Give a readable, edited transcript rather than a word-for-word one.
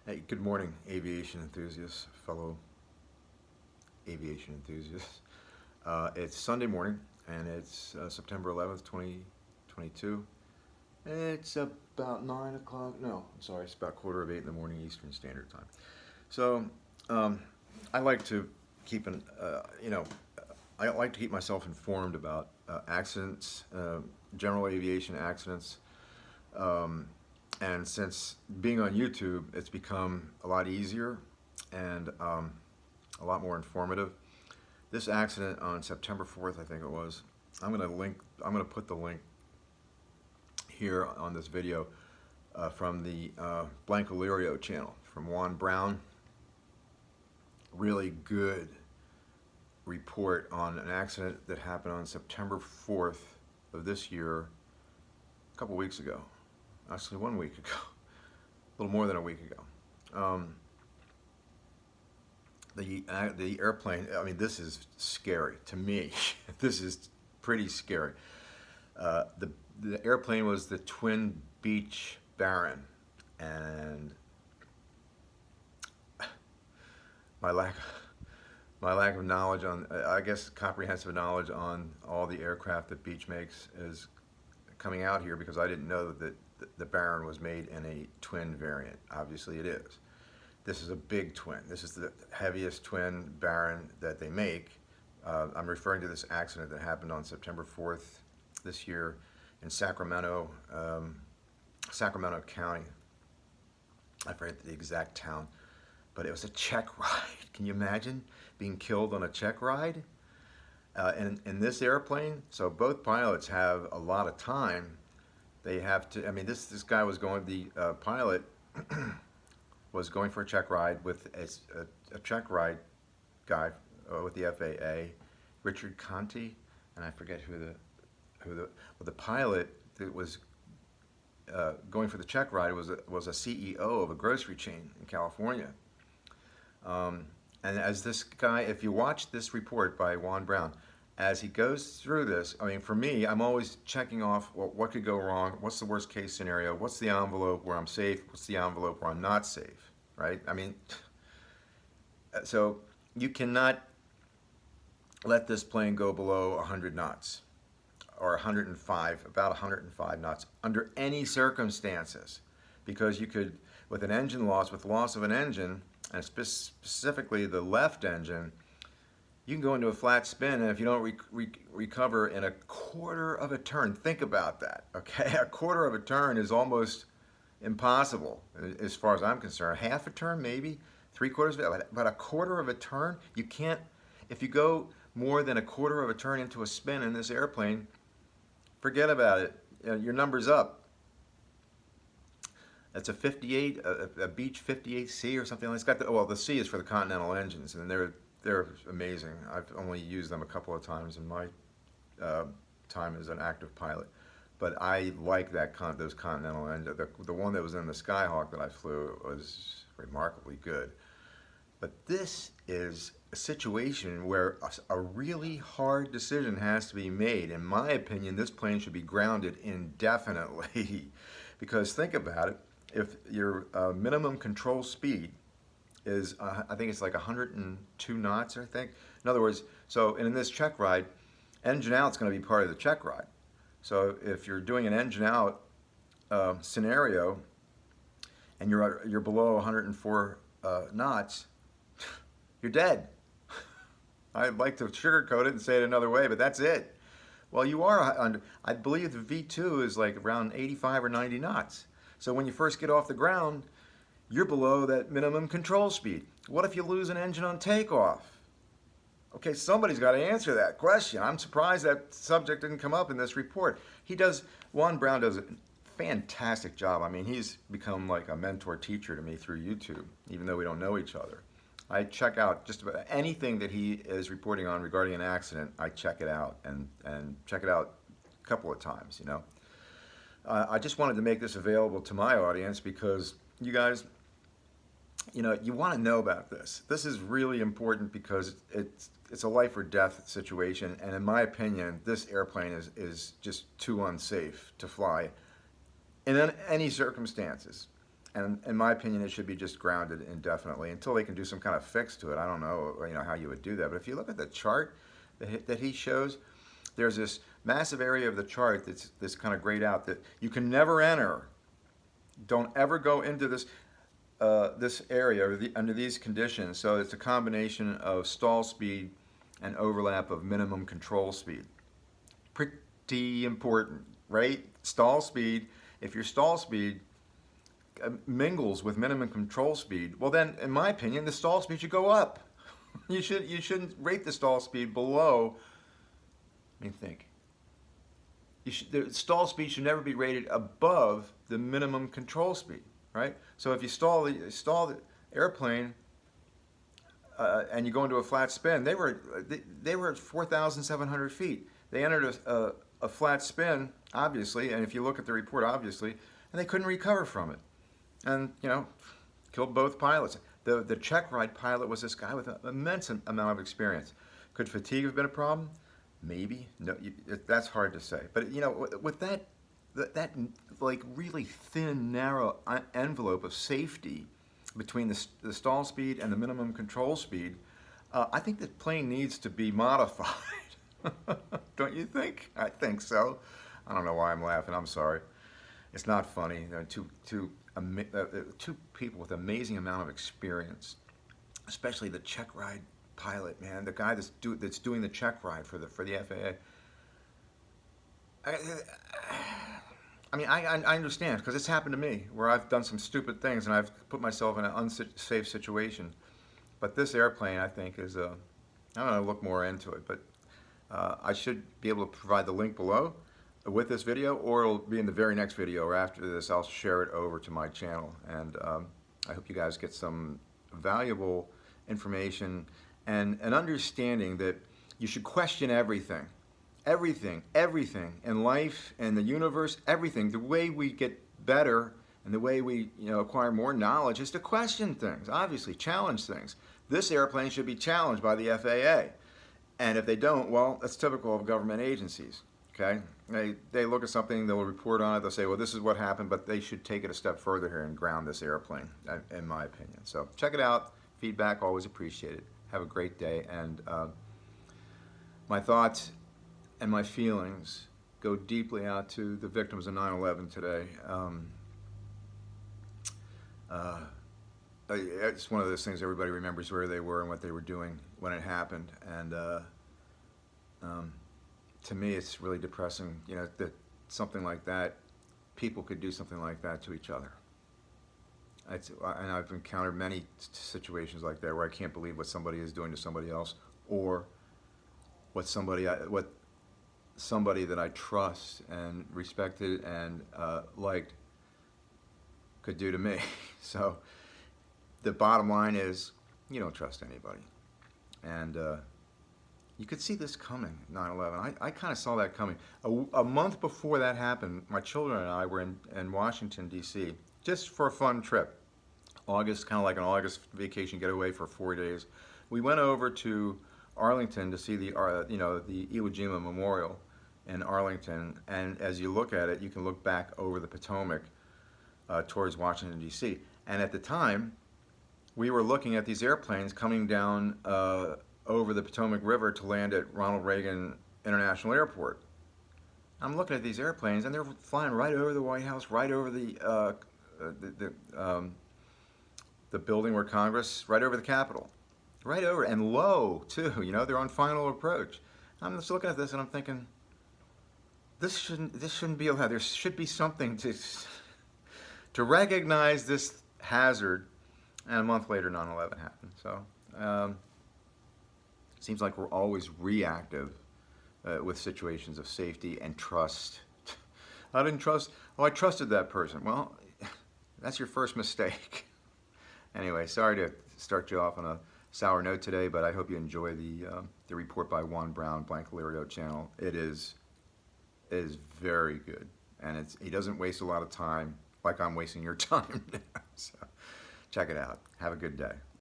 Hey, good morning, aviation enthusiasts, fellow aviation enthusiasts. It's Sunday morning, and it's September 11th, 2022. It's about 9 o'clock. No, I'm sorry, it's about quarter of 8 in the morning Eastern Standard Time. So, um, I like to keep I like to keep myself informed about accidents, general aviation accidents. Um, and since being on YouTube, it's become a lot easier and a lot more informative. This accident on September 4th, I think it was. I'm gonna put the link here on this video from the Blancolerio channel from Juan Brown. Really good report on an accident that happened on September 4th of this year, a couple weeks ago. Actually, 1 week ago, a little more than a week ago. The airplane. I mean, this is scary to me. This is pretty scary. The airplane was the twin Beech Baron, and my lack my lack of knowledge on, I guess, comprehensive knowledge on all the aircraft that Beech makes is coming out here because I didn't know that the Baron was made in a twin variant. Obviously, it is. This is a big twin. This is the heaviest twin Baron that they make. I'm referring to this accident that happened on September 4th this year in Sacramento, Sacramento County. I forget the exact town, but it was a check ride. Can you imagine being killed on a check ride? And in this airplane, so both pilots have a lot of time. They have to, I mean, this guy was going, the pilot was going for a check ride with a check ride guy with the FAA, Richard Conti, and I forget well, the pilot that was going for the check ride was a CEO of a grocery chain in California. And as this guy, if you watch this report by Juan Brown, as he goes through this, I mean, for me, I'm always checking off what could go wrong, what's the worst case scenario, what's the envelope where I'm safe, what's the envelope where I'm not safe, right? I mean, so you cannot let this plane go below 100 knots or 105, about 105 knots under any circumstances, because you could, with an engine loss, with loss of an engine, and specifically the left engine, you can go into a flat spin, and if you don't recover in a quarter of a turn, think about that, okay? A quarter of a turn is almost impossible as far as I'm concerned. Half a turn, maybe, 3/4 of it, but a quarter of a turn, you can't, if you go more than a quarter of a turn into a spin in this airplane, forget about it. Your number's up. That's a 58, a Beech 58C or something like that. It's got the C is for the Continental engines, and they're amazing. I've only used them a couple of times in my time as an active pilot, but I like those Continental engines. The one that was in the Skyhawk that I flew was remarkably good. But this is a situation where a really hard decision has to be made. In my opinion, this plane should be grounded indefinitely, because think about it. If your minimum control speed is, I think it's like 102 knots, I think. In other words, so in this check ride, engine out is going to be part of the check ride. So if you're doing an engine out scenario and you're below 104 knots, you're dead. I'd like to sugarcoat it and say it another way, but that's it. Well, you are under, I believe the V2 is like around 85 or 90 knots. So when you first get off the ground, you're below that minimum control speed. What if you lose an engine on takeoff? Okay, somebody's got to answer that question. I'm surprised that subject didn't come up in this report. Juan Brown does a fantastic job. I mean, he's become like a mentor teacher to me through YouTube, even though we don't know each other. I check out just about anything that he is reporting on regarding an accident. I check it out and check it out a couple of times, you know. I just wanted to make this available to my audience because you guys, you know, you want to know about this. This is really important because it's a life or death situation, and in my opinion, this airplane is just too unsafe to fly in any circumstances. And in my opinion, it should be just grounded indefinitely until they can do some kind of fix to it. I don't know, how you would do that. But if you look at the chart that he shows, there's this massive area of the chart that's kind of grayed out that you can never enter. Don't ever go into this area or under these conditions. So it's a combination of stall speed and overlap of minimum control speed. Pretty important, right? Stall speed. If your stall speed mingles with minimum control speed, well then, in my opinion, the stall speed should go up. You shouldn't rate the stall speed below. Let me think. The stall speed should never be rated above the minimum control speed, right? So if you stall the airplane and you go into a flat spin, they were at 4,700 feet. They entered a flat spin, obviously, and if you look at the report, obviously, and they couldn't recover from it. And, killed both pilots. The check ride pilot was this guy with an immense amount of experience. Could fatigue have been a problem? Maybe. No, that's hard to say. But, with that like really thin, narrow envelope of safety between the stall speed and the minimum control speed, I think the plane needs to be modified. Don't you think? I think so. I don't know why I'm laughing. I'm sorry. It's not funny. Two people with amazing amount of experience, especially the check ride pilot, man, the guy that's doing the check ride for the FAA. I understand, because it's happened to me where I've done some stupid things and I've put myself in an unsafe situation. But this airplane, I think, is I'm going to look more into it, but I should be able to provide the link below with this video, or it'll be in the very next video, or after this I'll share it over to my channel. And I hope you guys get some valuable information and an understanding that you should question everything in life and the universe. Everything, the way we get better and the way we acquire more knowledge is to question things, obviously challenge things. This airplane should be challenged by the FAA, and if they don't, well, that's typical of government agencies. Okay, they look at something, they'll report on it, they'll say, well, this is what happened, but they should take it a step further here and ground this airplane, in my opinion. So check it out. Feedback always appreciated. Have a great day, and my thoughts and my feelings go deeply out to the victims of 9/11 today. It's one of those things everybody remembers where they were and what they were doing when it happened, and to me, it's really depressing, that something like that, people could do something like that to each other. And I've encountered many situations like that where I can't believe what somebody is doing to somebody else, or what somebody that I trust and respected and liked could do to me. So the bottom line is, you don't trust anybody. And you could see this coming, 9/11. I kind of saw that coming. A month before that happened, my children and I were in Washington, D.C., just for a fun trip. August, kind of like an August vacation getaway for 4 days. We went over to Arlington to see the Iwo Jima Memorial in Arlington. And as you look at it, you can look back over the Potomac towards Washington, D.C. And at the time, we were looking at these airplanes coming down over the Potomac River to land at Ronald Reagan International Airport. I'm looking at these airplanes, and they're flying right over the White House, right over the building where Congress, right over the Capitol, right over, and low too. They're on final approach. I'm just looking at this, and I'm thinking, this shouldn't be allowed. There should be something to recognize this hazard. And a month later, 9/11 happened. So. Seems like we're always reactive with situations of safety and trust. I trusted that person. Well, that's your first mistake. Anyway, sorry to start you off on a sour note today, but I hope you enjoy the report by Juan Brown, Blancolerio channel. It is very good, and he doesn't waste a lot of time like I'm wasting your time now. So check it out. Have a good day.